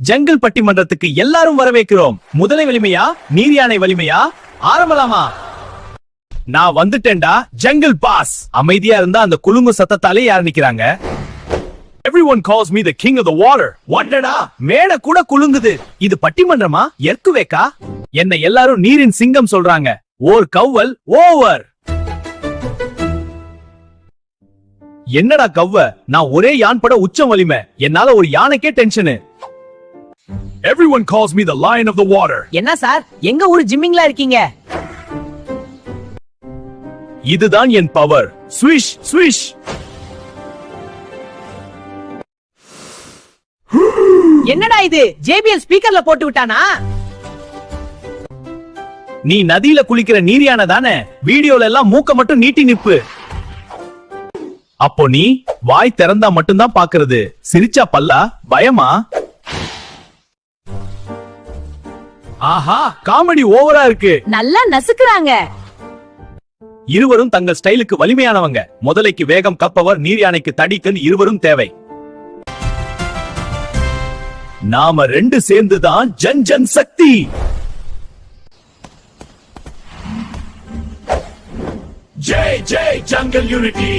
Jungle பட்டிமன்றத்துக்கு எல்லாரும் வரவேற்கிறோம். முதலை வலிமையா நீர் யானை வலிமையா? ஆரம்பலாமா? நான் வந்துட்டேன்டா ஜங்கிள் பாஸ். அமைதியா இருந்தா அந்த குலுங்கு சத்தத்தாலே யார் நிக்கிறாங்க? Everyone calls me the king of the water. Whatடா? மேட கூட குலுங்குது. இது பட்டிமன்றமா? எர்க்குவேக்கா? என்ன எல்லாரும் நீரின் சிங்கம் சொல்றாங்க. ஓர் கவ்வல் ஓவர். என்னடா கவ்வ? நான் ஒரே யான் பட உச்சம் வலிமை. என்னால ஒரு யானைக்கே tension. Everyone calls me the lion of the water. என்ன சார் எங்க ஊரு ஜிம்மிங்ல இருக்கீங்க? இதுதான் என் பவர். Swish swish. என்னடா இது? JBL ஸ்பீக்கர்ல போட்டு விட்டானா? நீ நதியில குளிக்கிற நீரியான தானே? வீடியோல எல்லாம் மூக்க மட்டும் நீட்டி நிப்பு. அப்போ நீ வாய் திறந்தா மட்டும்தான் பாக்குறது. சிரிச்சா பல்லா? பயமா? ஆஹா, காமெடி ஓவரா இருக்கு. நல்லா நசுக்குறாங்க. இருவரும் தங்கள் ஸ்டைலுக்கு வலிமையானவங்க. முதலைக்கு வேகம் கப்பவர், நீர் யானைக்கு தடிக்கன். இருவரும் தேவை. நாம ரெண்டு சேர்ந்துதான் ஜன் ஜன் சக்தி. ஜெய் ஜெய் ஜங்கல் யூனிட்டி.